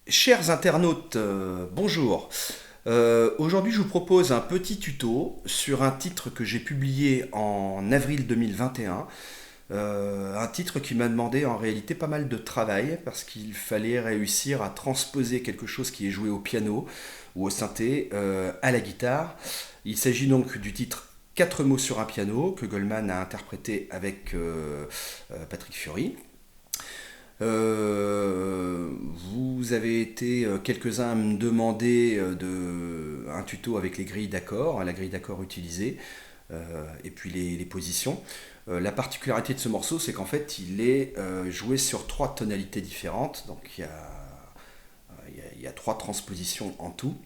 Chers internautes, bonjour. Aujourd'hui, je vous propose un petit tuto sur un titre que j'ai publié en avril 2021. Un titre qui m'a demandé en réalité pas mal de travail parce qu'il fallait réussir à transposer quelque chose qui est joué au piano ou au synthé à la guitare. Il s'agit donc du titre 4 mots sur un piano que Goldman a interprété avec Patrick Fiori. Vous avez été quelques-uns à me demander un tuto avec les grilles d'accords, la grille d'accords utilisée, et puis les positions. La particularité de ce morceau, c'est qu'en fait, il est joué sur 3 tonalités différentes, donc il y a 3 transpositions en tout.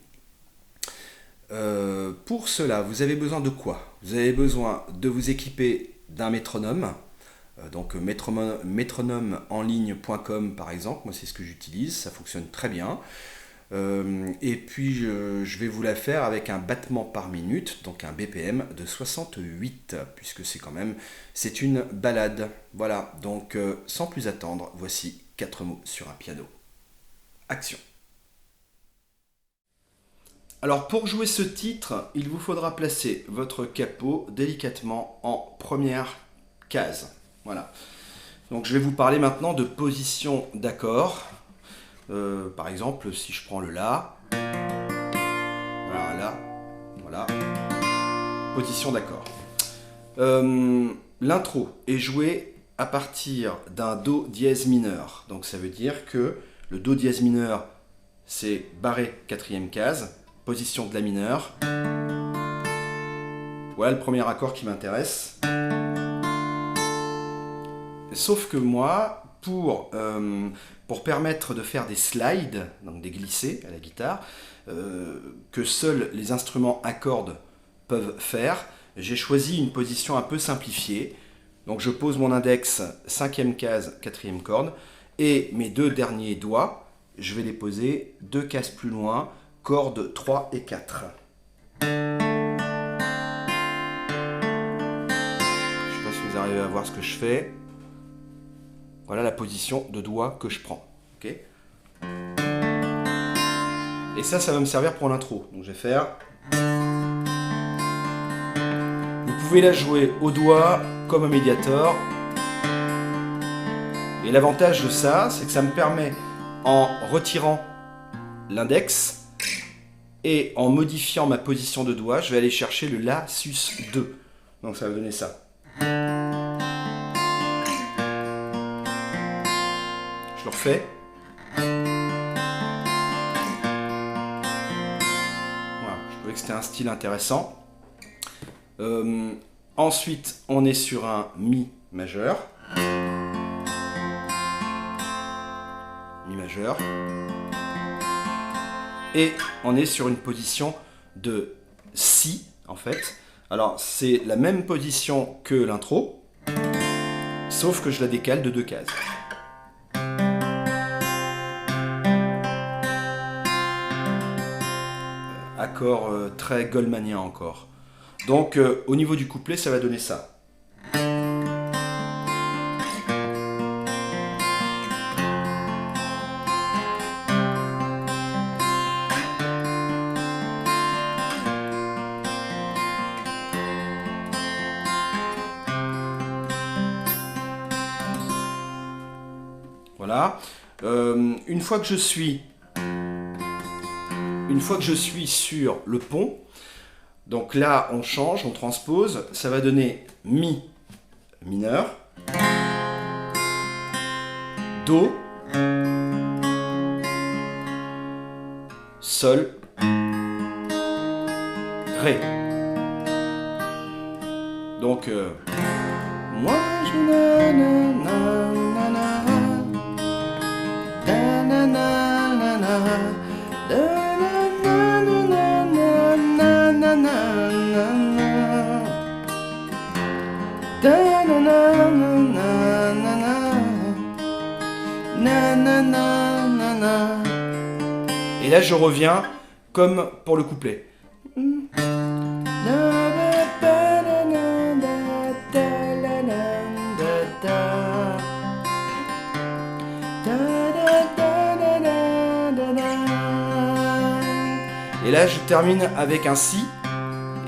Pour cela, vous avez besoin de quoi? Vous avez besoin de vous équiper d'un métronome. Donc métronomeenligne.com par exemple, moi c'est ce que j'utilise, ça fonctionne très bien. Et puis je vais vous la faire avec un battement par minute, donc un BPM de 68, puisque c'est une balade. Voilà, donc sans plus attendre, voici 4 mots sur un piano. Action. Alors pour jouer ce titre, il vous faudra placer votre capot délicatement en première case. Voilà. Donc je vais vous parler maintenant de position d'accord. Par exemple, si je prends le La, voilà, voilà, position d'accord. L'intro est joué à partir d'un Do dièse mineur. Donc ça veut dire que le Do dièse mineur, c'est barré quatrième case, position de la mineure. Voilà le premier accord qui m'intéresse. Sauf que moi, pour permettre de faire des slides, donc des glissés à la guitare, que seuls les instruments à cordes peuvent faire, j'ai choisi une position un peu simplifiée. Donc je pose mon index 5e case, 4e corde, et mes 2 derniers doigts, je vais les poser 2 cases plus loin, cordes 3 et 4. Je ne sais pas si vous arrivez à voir ce que je fais. Voilà la position de doigt que je prends. Okay, et ça va me servir pour l'intro. Donc je vais faire. Vous pouvez la jouer au doigt comme au médiator. Et l'avantage de ça, c'est que ça me permet, en retirant l'index et en modifiant ma position de doigt, je vais aller chercher le La sus 2. Donc ça va donner ça. Je le refais. Voilà, je trouvais que c'était un style intéressant. Ensuite, on est sur un Mi majeur. Mi majeur. Et on est sur une position de Si, en fait. Alors, c'est la même position que l'intro, sauf que je la décale de 2 cases. Accord très goldmanien encore. Donc au niveau du couplet, ça va donner ça. Voilà. Une fois que je suis sur le pont, donc là on change, on transpose, ça va donner Mi mineur, Do, Sol, Ré. Donc moi je et là je reviens comme pour le couplet. Et là, je termine avec un si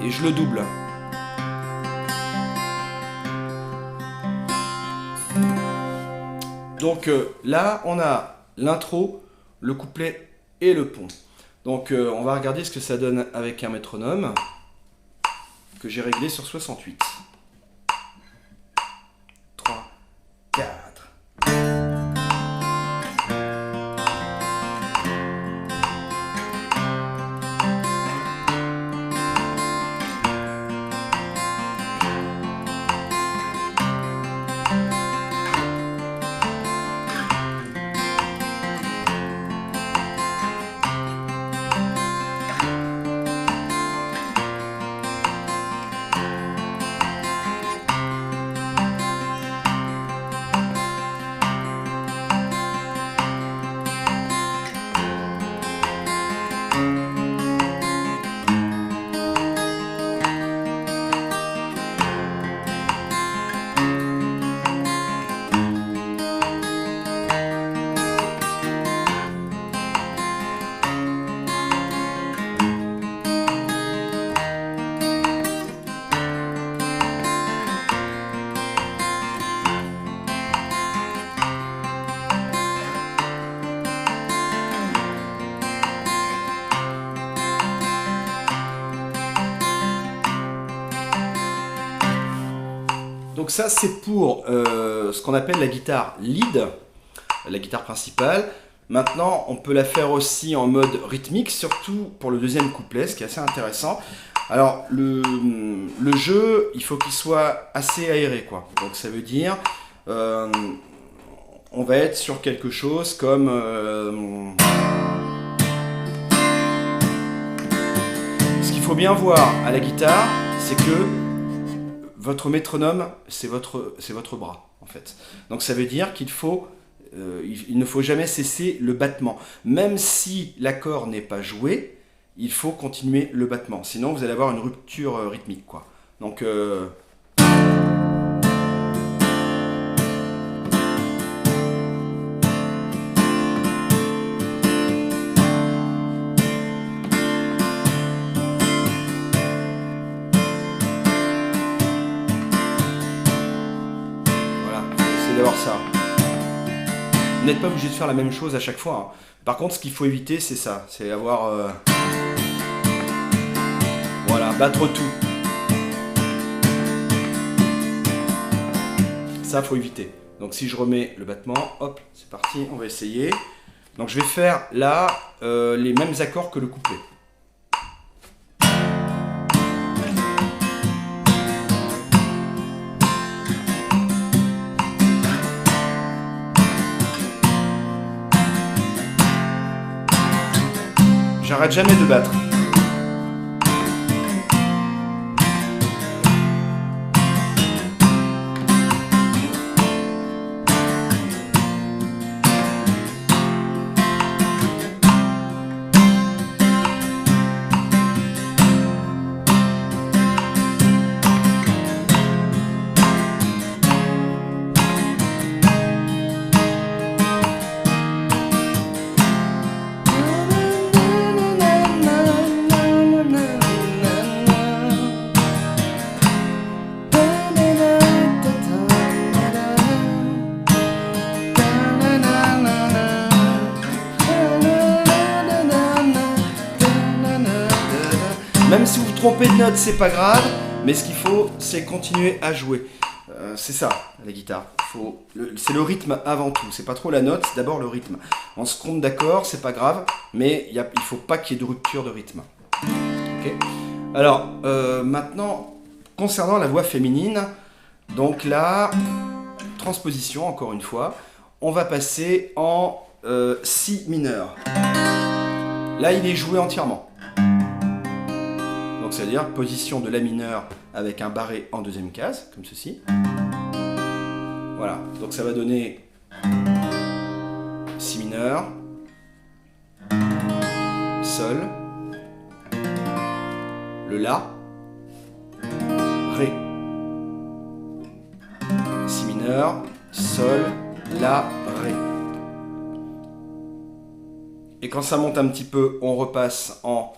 et je le double. Donc là, on a l'intro, le couplet et le pont. Donc on va regarder ce que ça donne avec un métronome que j'ai réglé sur 68. 3, 4. Donc ça, c'est pour ce qu'on appelle la guitare lead, la guitare principale. Maintenant, on peut la faire aussi en mode rythmique, surtout pour le deuxième couplet, ce qui est assez intéressant. Alors, le jeu, il faut qu'il soit assez aéré, quoi. Donc ça veut dire, on va être sur quelque chose comme... Ce qu'il faut bien voir à la guitare, c'est que votre métronome, c'est votre bras, en fait. Donc ça veut dire qu'il faut, il ne faut jamais cesser le battement. Même si l'accord n'est pas joué, il faut continuer le battement. Sinon, vous allez avoir une rupture rythmique, quoi. Donc... d'avoir ça. Vous n'êtes pas obligé de faire la même chose à chaque fois. Par contre, ce qu'il faut éviter, c'est ça. C'est avoir... Voilà, battre tout. Ça, faut éviter. Donc si je remets le battement, hop, c'est parti, on va essayer. Donc je vais faire là les mêmes accords que le couplet. J'arrête jamais de battre. Même si vous vous trompez de note, c'est pas grave, mais ce qu'il faut, c'est continuer à jouer. C'est ça, la guitare. C'est le rythme avant tout. C'est pas trop la note, c'est d'abord le rythme. On se trompe d'accord, c'est pas grave, mais il faut pas qu'il y ait de rupture de rythme. Okay. Alors, maintenant, concernant la voix féminine, donc là, transposition, encore une fois, on va passer en si mineur. Là, il est joué entièrement. Donc, c'est-à-dire position de la mineur avec un barré en deuxième case, comme ceci. Voilà, donc ça va donner si mineur, sol, le la, ré, si mineur, sol, la, ré. Et quand ça monte un petit peu, on repasse en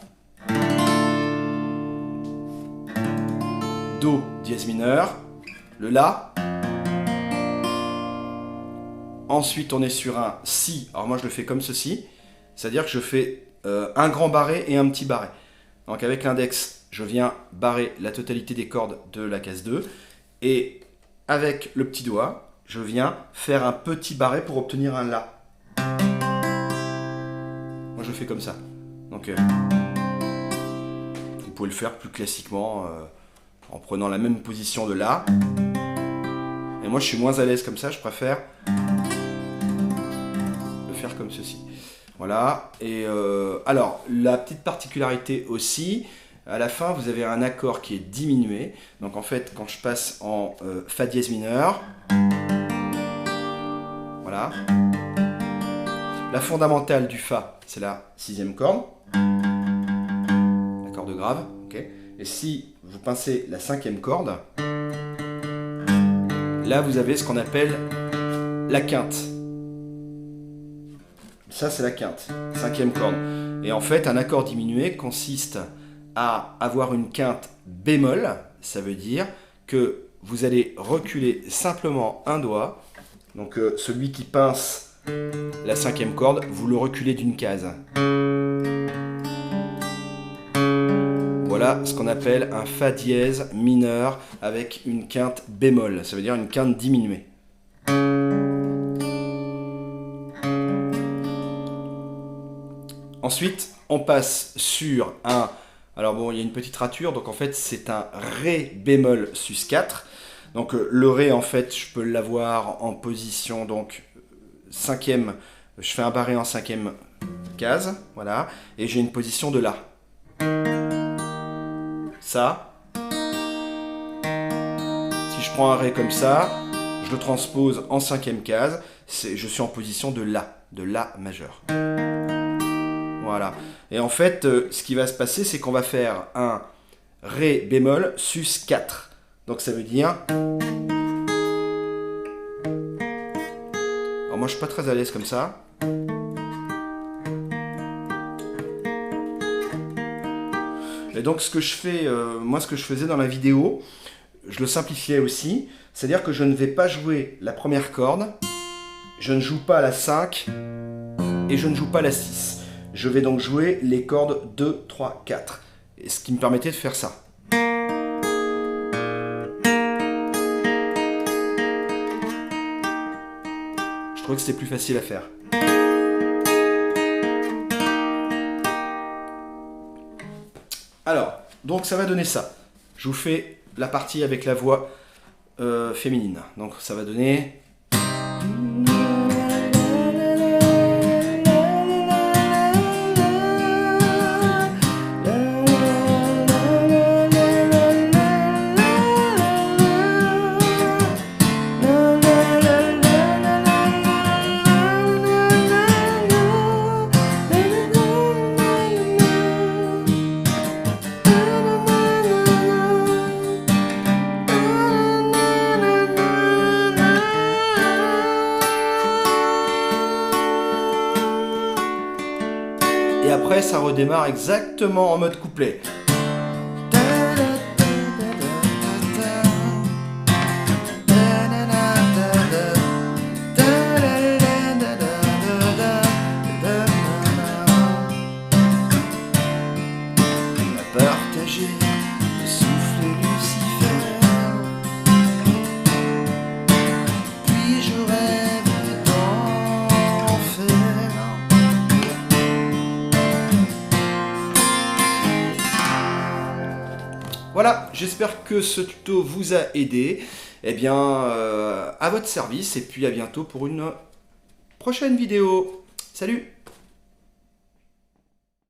Do dièse mineur, le La. Ensuite, on est sur un Si. Alors moi, je le fais comme ceci. C'est-à-dire que je fais un grand barré et un petit barré. Donc avec l'index, je viens barrer la totalité des cordes de la case 2. Et avec le petit doigt, je viens faire un petit barré pour obtenir un La. Moi, je fais comme ça. Donc, vous pouvez le faire plus classiquement en prenant la même position de La. Et moi, je suis moins à l'aise comme ça. Je préfère le faire comme ceci. Voilà. Et alors, la petite particularité aussi, à la fin, vous avez un accord qui est diminué. Donc, en fait, quand je passe en Fa dièse mineur, voilà. La fondamentale du Fa, c'est la 6e corde. La corde grave. Okay. Et si vous pincez la 5e corde, là, vous avez ce qu'on appelle la quinte. Ça, c'est la quinte, 5e corde. Et en fait, un accord diminué consiste à avoir une quinte bémol. Ça veut dire que vous allez reculer simplement un doigt. Donc, celui qui pince la 5e corde, vous le reculez d'une case. Voilà ce qu'on appelle un Fa dièse mineur avec une quinte bémol. Ça veut dire une quinte diminuée. Ensuite, on passe sur un... Alors bon, il y a une petite rature, donc en fait, c'est un Ré bémol sus 4. Donc le Ré, en fait, je peux l'avoir en position, donc 5e, je fais un barré en 5e case, voilà, et j'ai une position de La. Ça. Si je prends un Ré comme ça, je le transpose en 5e case, je suis en position de La majeur. Voilà. Et en fait, ce qui va se passer, c'est qu'on va faire un Ré bémol sus 4. Donc ça veut dire... Alors moi, je suis pas très à l'aise comme ça. Et donc ce que je fais, moi ce que je faisais dans la vidéo, je le simplifiais aussi. C'est-à-dire que je ne vais pas jouer la première corde, je ne joue pas la 5 et je ne joue pas la 6. Je vais donc jouer les cordes 2, 3, 4. Et ce qui me permettait de faire ça. Je trouvais que c'était plus facile à faire. Alors, donc ça va donner ça. Je vous fais la partie avec la voix féminine. Donc ça va donner... Et après, ça redémarre exactement en mode couplet. Partager le souffle Lucifer, puis je rêve d'enfer. Voilà, j'espère que ce tuto vous a aidé. Eh bien, à votre service, et puis à bientôt pour une prochaine vidéo. Salut!